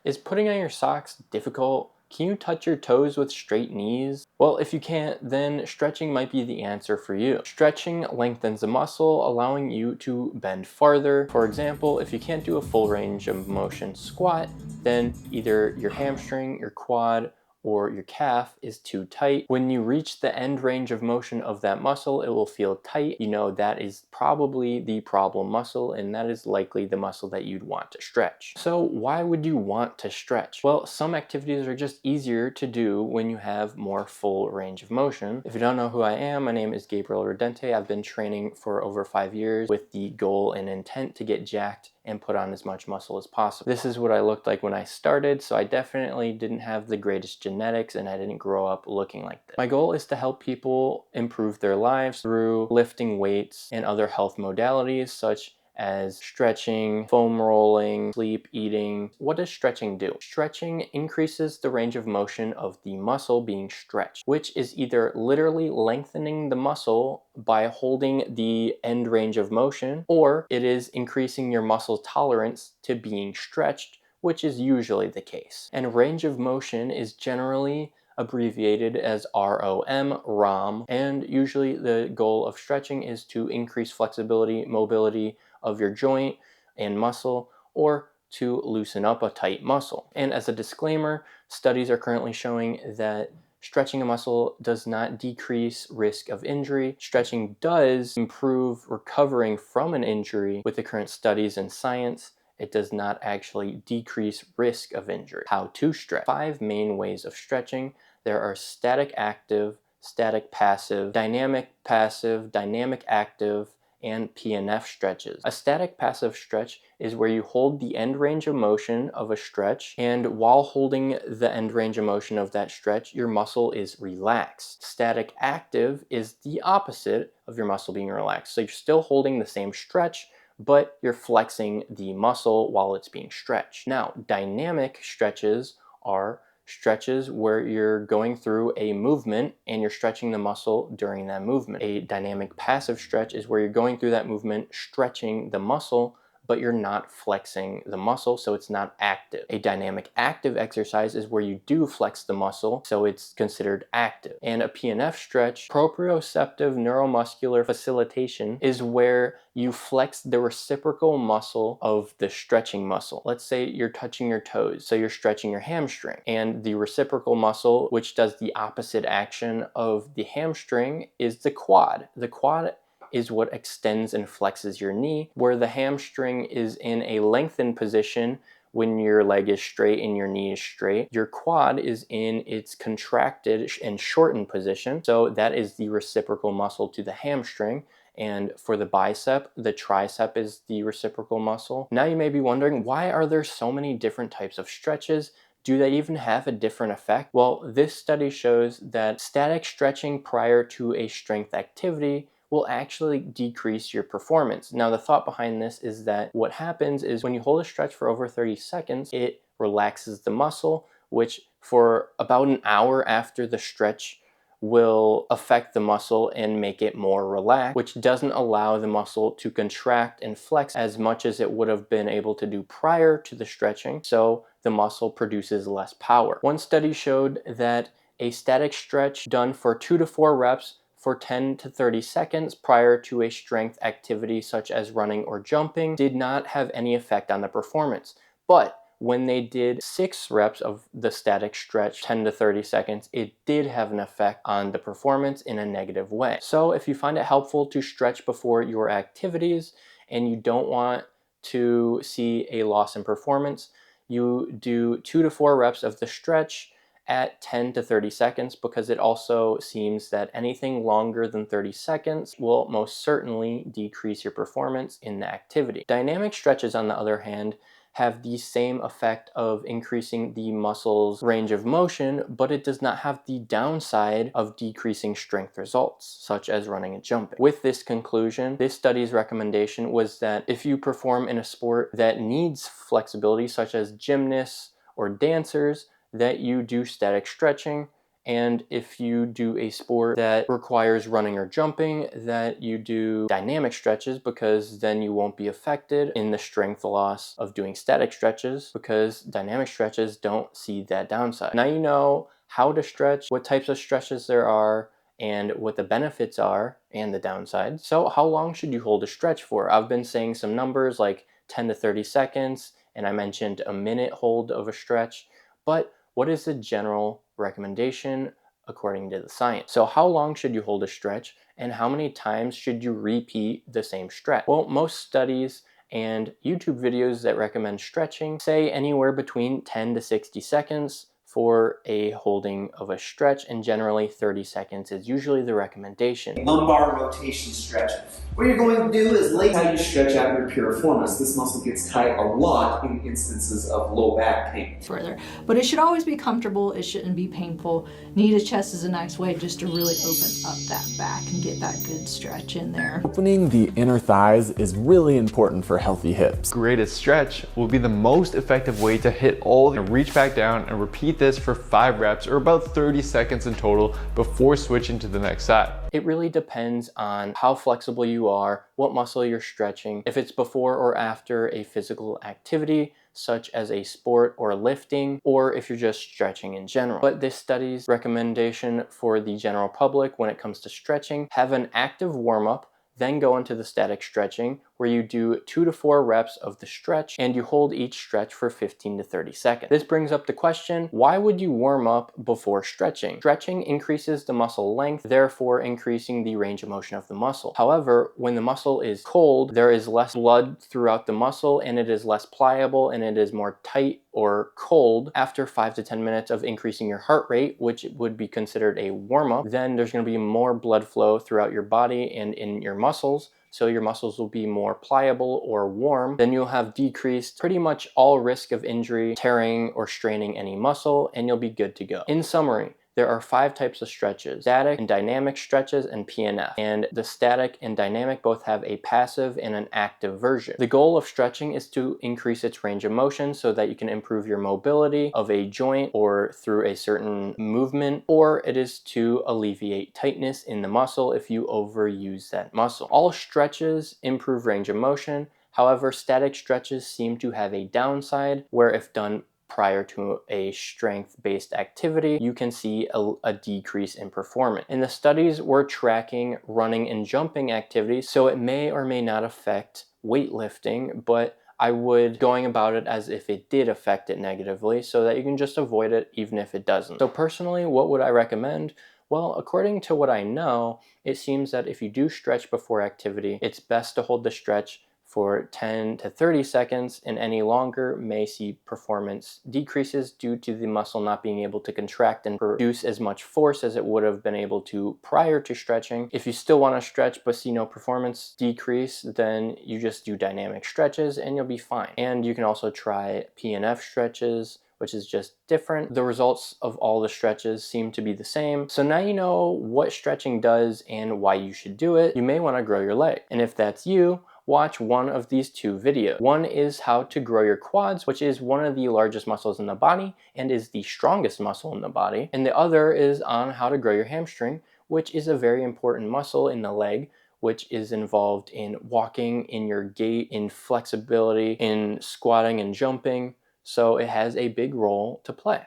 Is putting on your socks difficult? Can you touch your toes with straight knees? Well, if you can't, then stretching might be the answer for you. Stretching lengthens the muscle, allowing you to bend farther. For example, if you can't do a full range of motion squat, then either your hamstring, your quad, or your calf is too tight. When you reach the end range of motion of that muscle, it will feel tight. You know that is probably the problem muscle, and that is likely the muscle that you'd want to stretch. So why would you want to stretch? Well, some activities are just easier to do when you have more full range of motion. If you don't know who I am, my name is Gabriel. I've been training for over 5 years with the goal and intent to get jacked and put on as much muscle as possible. This is what I looked like when I started, so I definitely didn't have the greatest genetics and I didn't grow up looking like this. My goal is to help people improve their lives through lifting weights and other health modalities such as stretching, foam rolling, sleep, eating. What does stretching do? Stretching increases the range of motion of the muscle being stretched, which is either literally lengthening the muscle by holding the end range of motion, or it is increasing your muscle tolerance to being stretched, which is usually the case. And range of motion is generally abbreviated as ROM, and usually the goal of stretching is to increase flexibility, mobility of your joint and muscle, or to loosen up a tight muscle. And as a disclaimer, studies are currently showing that stretching a muscle does not decrease risk of injury. Stretching does improve recovering from an injury. With the current studies in science, it does not actually decrease risk of injury. How to stretch. 5 main ways of stretching. There are static active, static passive, dynamic passive, dynamic active, and PNF stretches. A static passive stretch is where you hold the end range of motion of a stretch, and while holding the end range of motion of that stretch, your muscle is relaxed. Static active is the opposite of your muscle being relaxed. So you're still holding the same stretch, but you're flexing the muscle while it's being stretched. Now, dynamic stretches are stretches where you're going through a movement and you're stretching the muscle during that movement. A dynamic passive stretch is where you're going through that movement, stretching the muscle, but you're not flexing the muscle, so it's not active. A dynamic active exercise is where you do flex the muscle, so it's considered active. And a PNF stretch, proprioceptive neuromuscular facilitation, is where you flex the reciprocal muscle of the stretching muscle. Let's say you're touching your toes, so you're stretching your hamstring, and the reciprocal muscle, which does the opposite action of the hamstring, is the quad. The quad is what extends and flexes your knee, where the hamstring is in a lengthened position when your leg is straight and your knee is straight. Your quad is in its contracted and shortened position, so that is the reciprocal muscle to the hamstring. And for the bicep, the tricep is the reciprocal muscle. Now you may be wondering, why are there so many different types of stretches? Do they even have a different effect? Well, this study shows that static stretching prior to a strength activity will actually decrease your performance. Now, the thought behind this is that what happens is when you hold a stretch for over 30 seconds, it relaxes the muscle, which for about an hour after the stretch will affect the muscle and make it more relaxed, which doesn't allow the muscle to contract and flex as much as it would have been able to do prior to the stretching, so the muscle produces less power. One study showed that a static stretch done for 2 to 4 reps for 10 to 30 seconds prior to a strength activity such as running or jumping did not have any effect on the performance. But when they did 6 reps of the static stretch, 10 to 30 seconds, it did have an effect on the performance in a negative way. So if you find it helpful to stretch before your activities and you don't want to see a loss in performance, you do 2 to 4 reps of the stretch at 10 to 30 seconds, because it also seems that anything longer than 30 seconds will most certainly decrease your performance in the activity. Dynamic stretches, on the other hand, have the same effect of increasing the muscle's range of motion, but it does not have the downside of decreasing strength results, such as running and jumping. With this conclusion, this study's recommendation was that if you perform in a sport that needs flexibility, such as gymnasts or dancers, that you do static stretching And if you do a sport that requires running or jumping, that you do dynamic stretches, because then you won't be affected in the strength loss of doing static stretches, because dynamic stretches don't see that downside. Now you know how to stretch, what types of stretches there are, and what the benefits are and the downsides. So how long should you hold a stretch for? I've been saying some numbers like 10 to 30 seconds, and I mentioned a minute hold of a stretch, but what is the general recommendation according to the science? So how long should you hold a stretch, and how many times should you repeat the same stretch? Well, most studies and YouTube videos that recommend stretching say anywhere between 10 to 60 seconds for a holding of a stretch, and generally 30 seconds is usually the recommendation. Lumbar rotation stretch. What you're going to do is lay how you stretch out your piriformis. This muscle gets tight a lot in instances of low back pain. Further, but it should always be comfortable. It shouldn't be painful. Knee to chest is a nice way just to really open up that back and get that good stretch in there. Opening the inner thighs is really important for healthy hips. Greatest stretch will be the most effective way to hit all and reach back down and repeat this for 5 reps or about 30 seconds in total before switching to the next side. It really depends on how flexible you are, what muscle you're stretching, if it's before or after a physical activity, such as a sport or lifting, or if you're just stretching in general. But this study's recommendation for the general public when it comes to stretching: have an active warm-up, then go into the static stretching, where you do 2 to 4 reps of the stretch and you hold each stretch for 15 to 30 seconds. This brings up the question, why would you warm up before stretching? Stretching increases the muscle length, therefore increasing the range of motion of the muscle. However, when the muscle is cold, there is less blood throughout the muscle and it is less pliable and it is more tight or cold. After 5 to 10 minutes of increasing your heart rate, which would be considered a warm-up, then there's going to be more blood flow throughout your body and in your muscles, so your muscles will be more pliable or warm. Then you'll have decreased pretty much all risk of injury, tearing, or straining any muscle, and you'll be good to go. In summary, there are 5 types of stretches: static and dynamic stretches and PNF. And the static and dynamic both have a passive and an active version. The goal of stretching is to increase its range of motion so that you can improve your mobility of a joint or through a certain movement, or it is to alleviate tightness in the muscle if you overuse that muscle. All stretches improve range of motion. However, static stretches seem to have a downside, where if done prior to a strength-based activity, you can see a decrease in performance. And the studies were tracking running and jumping activities, so it may or may not affect weightlifting, but I would going about it as if it did affect it negatively, so that you can just avoid it even if it doesn't. So personally, what would I recommend? Well, according to what I know, it seems that if you do stretch before activity, it's best to hold the stretch for 10 to 30 seconds, and any longer may see performance decreases due to the muscle not being able to contract and produce as much force as it would have been able to prior to stretching. If you still want to stretch but see no performance decrease, then you just do dynamic stretches and you'll be fine. And you can also try PNF stretches, which is just different. The results of all the stretches seem to be the same. So now you know what stretching does and why you should do it. You may want to grow your leg. And if that's you, watch one of these 2 videos. One is how to grow your quads, which is one of the largest muscles in the body and is the strongest muscle in the body. And the other is on how to grow your hamstring, which is a very important muscle in the leg, which is involved in walking, in your gait, in flexibility, in squatting and jumping. So it has a big role to play.